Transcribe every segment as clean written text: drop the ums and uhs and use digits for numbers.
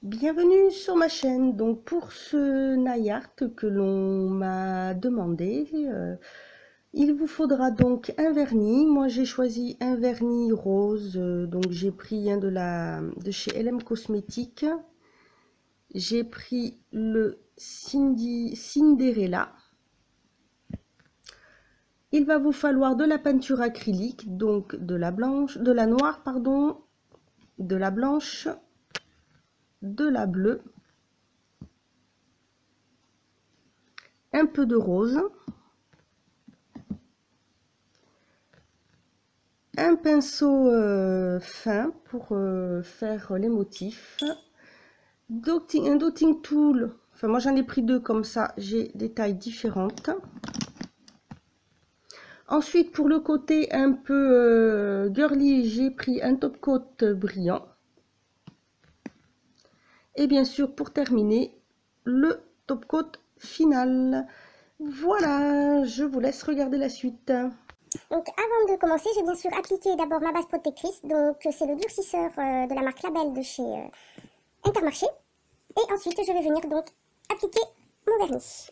Bienvenue sur ma chaîne. Donc pour ce nail art que l'on m'a demandé, il vous faudra donc un vernis. Moi j'ai choisi un vernis rose, donc j'ai pris un de chez LM Cosmétiques. J'ai pris le Cinderella. Il va vous falloir de la peinture acrylique, donc de la noire, pardon, de la blanche, de la bleue, un peu de rose, un pinceau fin pour faire les motifs, un dotting tool, enfin moi j'en ai pris deux comme ça, j'ai des tailles différentes. Ensuite pour le côté un peu girly, j'ai pris un top coat brillant. Et bien sûr pour terminer, le top coat final. Voilà, je vous laisse regarder la suite. Donc avant de commencer, j'ai bien sûr appliqué d'abord ma base protectrice. Donc c'est le durcisseur de la marque Label de chez Intermarché. Et ensuite je vais venir donc appliquer mon vernis.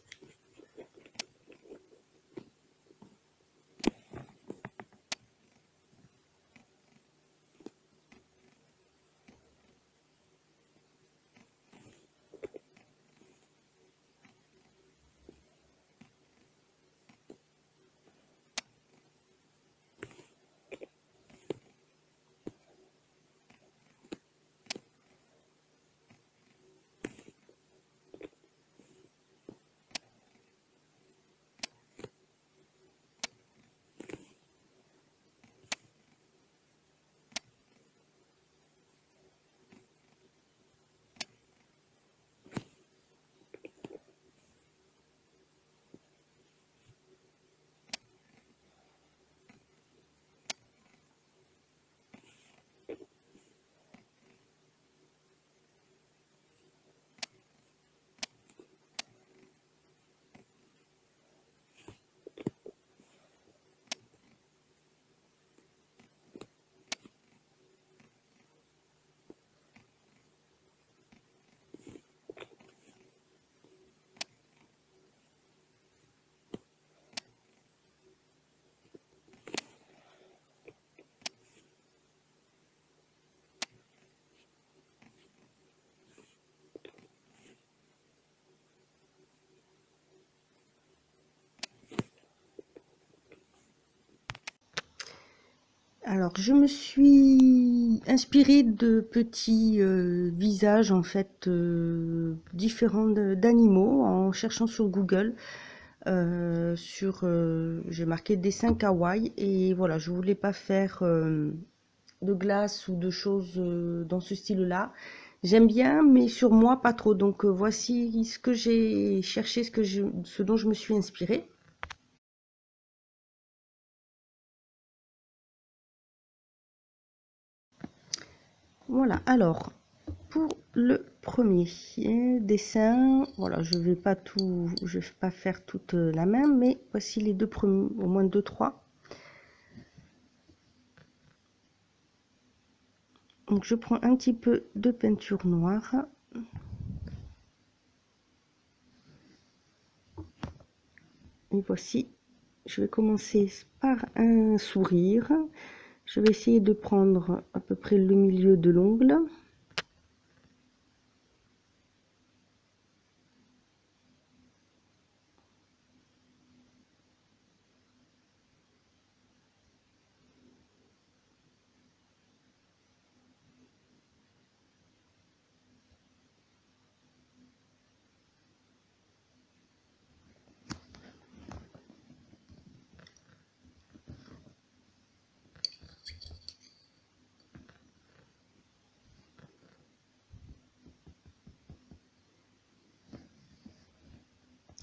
Alors, je me suis inspirée de petits visages en fait différents d'animaux en cherchant sur Google. J'ai marqué dessin kawaii et voilà, je voulais pas faire de glace ou de choses dans ce style-là. J'aime bien, mais sur moi pas trop. Donc voici ce que j'ai cherché, ce dont je me suis inspirée. Voilà, alors pour le premier dessin, voilà, je vais pas faire toute la même, mais voici les deux premiers, au moins deux, trois. Donc je prends un petit peu de peinture noire. Et voici, je vais commencer par un sourire. Je vais essayer de prendre à peu près le milieu de l'ongle.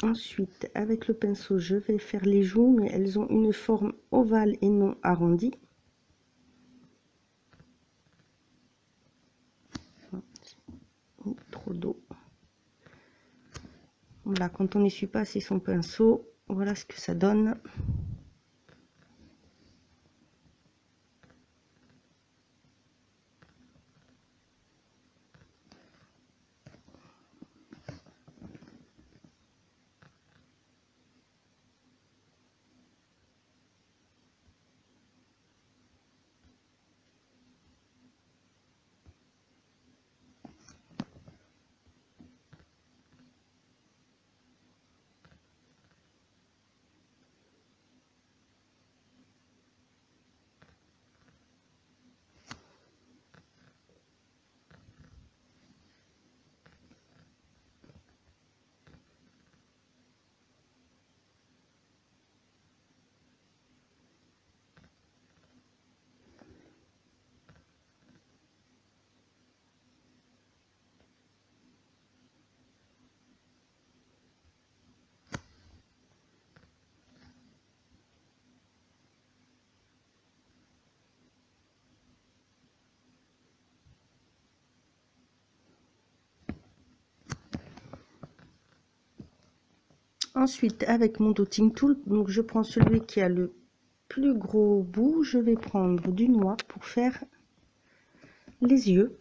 Ensuite, avec le pinceau, je vais faire les joues, mais elles ont une forme ovale et non arrondie. Trop d'eau. Voilà, quand on n'essuie pas assez son pinceau, voilà ce que ça donne. Ensuite, avec mon dotting tool, donc je prends celui qui a le plus gros bout, je vais prendre du noir pour faire les yeux.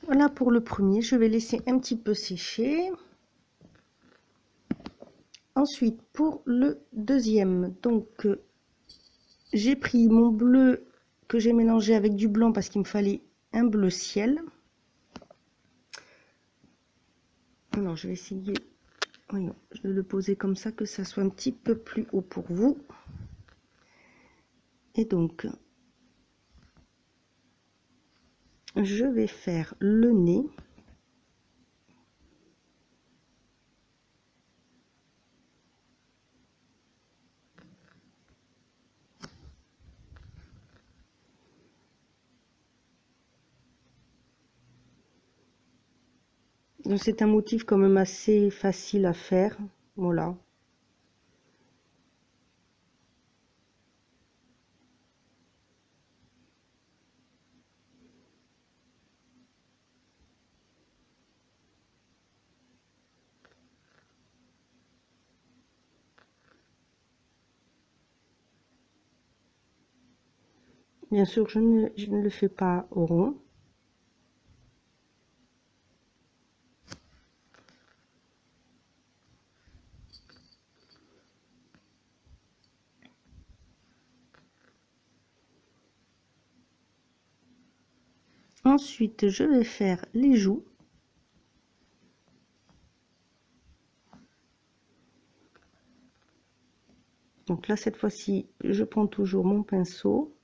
Voilà pour le premier, je vais laisser un petit peu sécher. Ensuite, pour le deuxième, donc j'ai pris mon bleu que j'ai mélangé avec du blanc parce qu'il me fallait un bleu ciel. Alors, je vais essayer, voyons, je vais le poser comme ça que ça soit un petit peu plus haut pour vous. Et donc, je vais faire le nez. C'est un motif quand même assez facile à faire, voilà. Bien sûr, je ne le fais pas au rond. Ensuite, je vais faire les joues. Donc là, cette fois-ci, je prends toujours mon pinceau.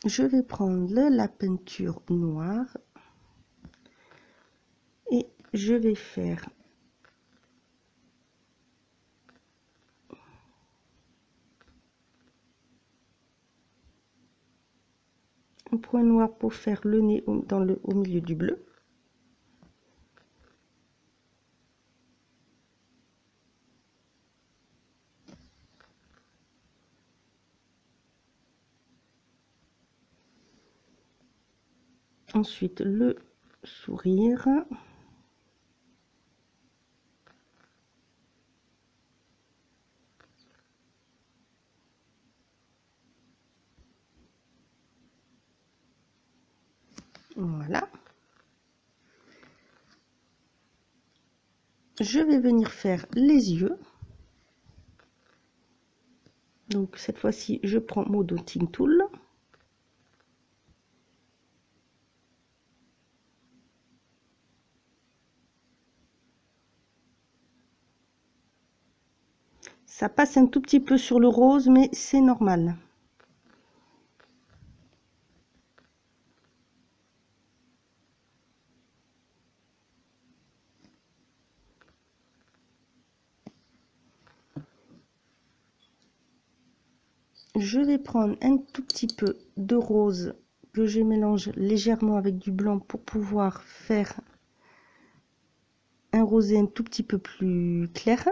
Je vais prendre la peinture noire et je vais faire un point noir pour faire le nez au milieu du bleu. Ensuite, le sourire. Voilà. Je vais venir faire les yeux. Donc cette fois-ci, je prends mon dotting tool. Ça passe un tout petit peu sur le rose, mais c'est normal. Je vais prendre un tout petit peu de rose que je mélange légèrement avec du blanc pour pouvoir faire un rosé un tout petit peu plus clair.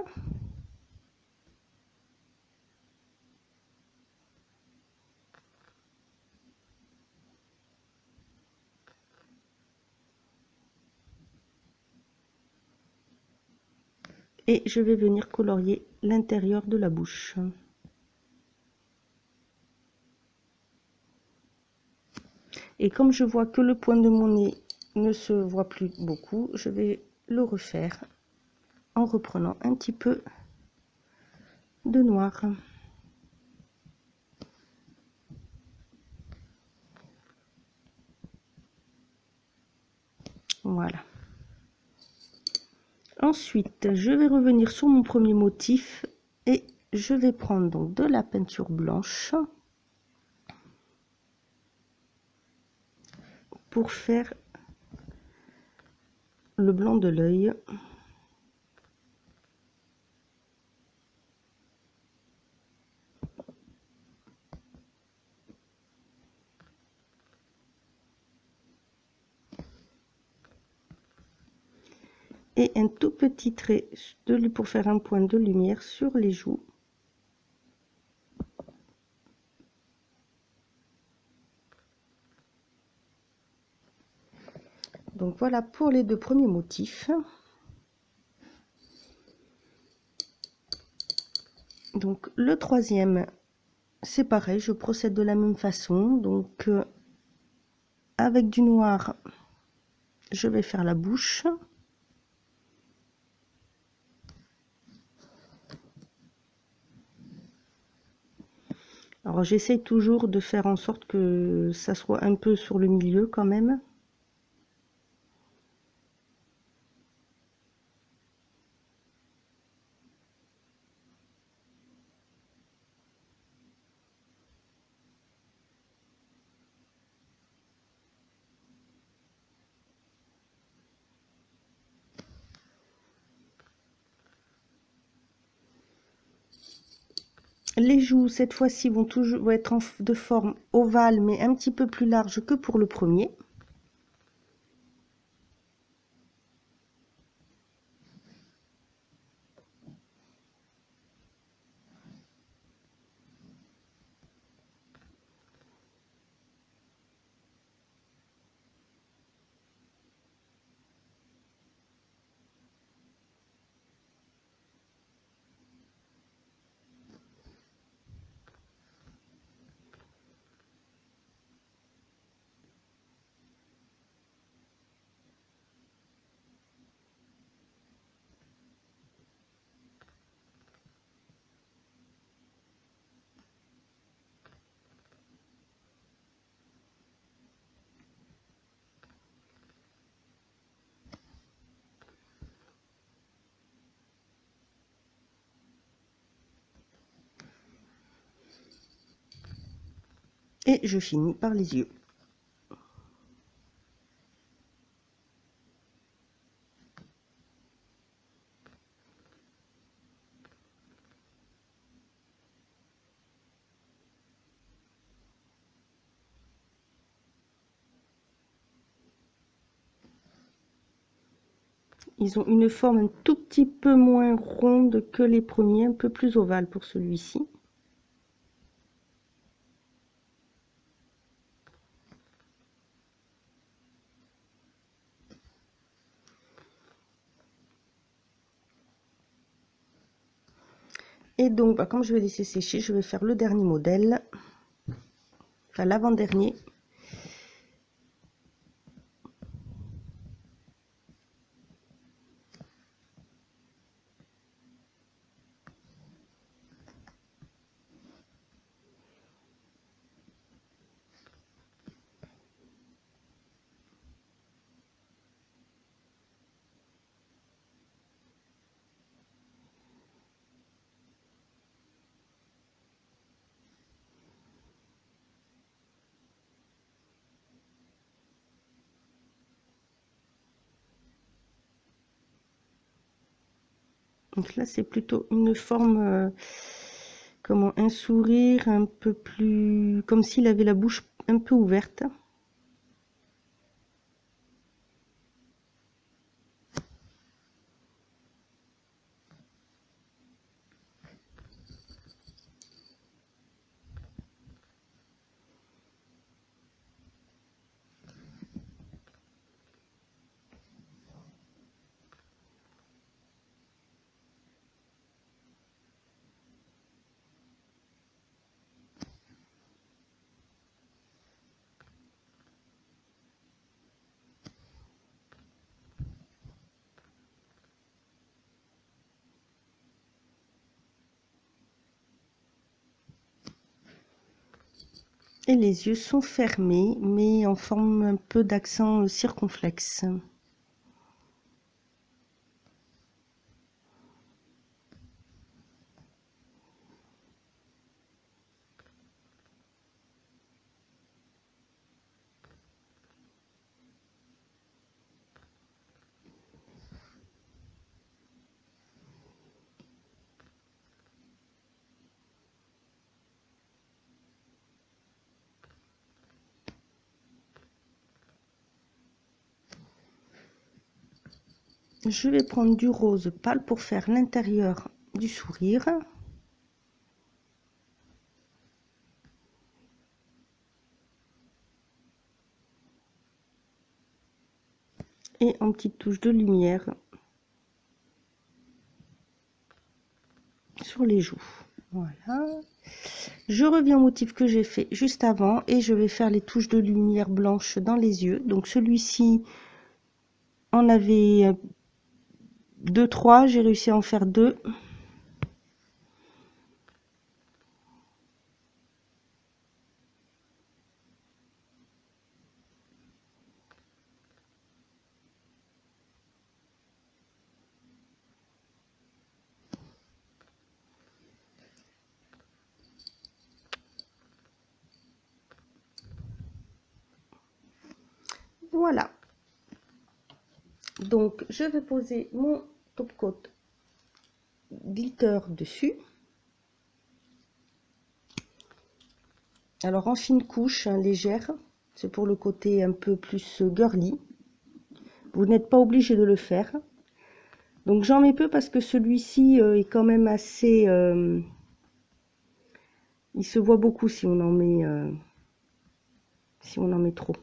Et je vais venir colorier l'intérieur de la bouche. Et comme je vois que le point de mon nez ne se voit plus beaucoup, je vais le refaire en reprenant un petit peu de noir. Voilà. Ensuite, je vais revenir sur mon premier motif et je vais prendre donc de la peinture blanche pour faire le blanc de l'œil. Et un tout petit trait pour faire un point de lumière sur les joues. Donc voilà pour les deux premiers motifs. Donc le troisième, c'est pareil, je procède de la même façon. Donc avec du noir, je vais faire la bouche. Alors j'essaye toujours de faire en sorte que ça soit un peu sur le milieu quand même. Les joues, cette fois-ci, vont être de forme ovale, mais un petit peu plus large que pour le premier. Et je finis par les yeux. Ils ont une forme un tout petit peu moins ronde que les premiers, un peu plus ovale pour celui-ci. Et donc, comme je vais laisser sécher, je vais faire le dernier modèle, enfin l'avant-dernier. Donc là, c'est plutôt une forme, comment, un sourire un peu plus, comme s'il avait la bouche un peu ouverte. Et les yeux sont fermés, mais en forme un peu d'accent circonflexe. Je vais prendre du rose pâle pour faire l'intérieur du sourire. Et en petite touche de lumière sur les joues. Voilà. Je reviens au motif que j'ai fait juste avant et je vais faire les touches de lumière blanche dans les yeux. Donc celui-ci, on avait 2-3, j'ai réussi à en faire 2. Voilà. Donc, je vais poser mon top coat glitter dessus. Alors, en fine couche, hein, légère. C'est pour le côté un peu plus girly. Vous n'êtes pas obligé de le faire. Donc, j'en mets peu parce que celui-ci est quand même assez... il se voit beaucoup si on en met, trop.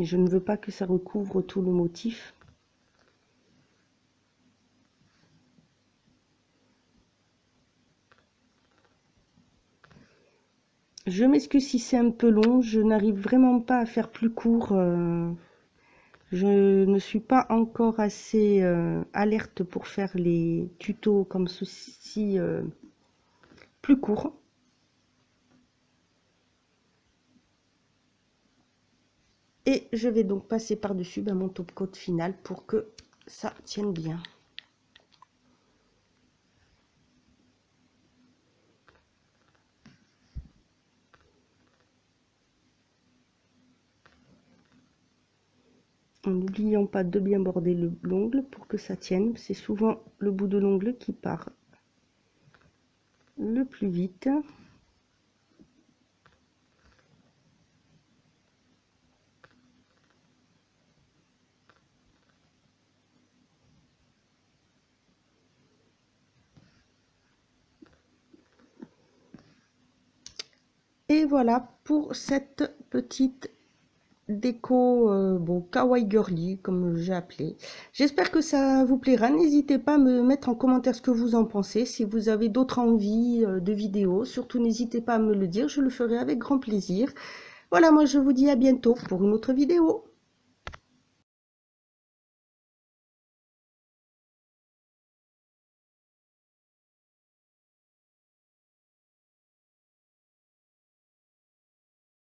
Et je ne veux pas que ça recouvre tout le motif. Je m'excuse si c'est un peu long, je n'arrive vraiment pas à faire plus court. Je ne suis pas encore assez alerte pour faire les tutos comme ceci plus courts. Et je vais donc passer par-dessus mon top coat final pour que ça tienne bien. En n'oubliant pas de bien border l'ongle pour que ça tienne. C'est souvent le bout de l'ongle qui part le plus vite. Et voilà pour cette petite déco bon kawaii girly comme j'ai appelé. J'espère que ça vous plaira. N'hésitez pas à me mettre en commentaire ce que vous en pensez. Si vous avez d'autres envies de vidéos, surtout n'hésitez pas à me le dire, je le ferai avec grand plaisir. Voilà, moi je vous dis à bientôt pour une autre vidéo.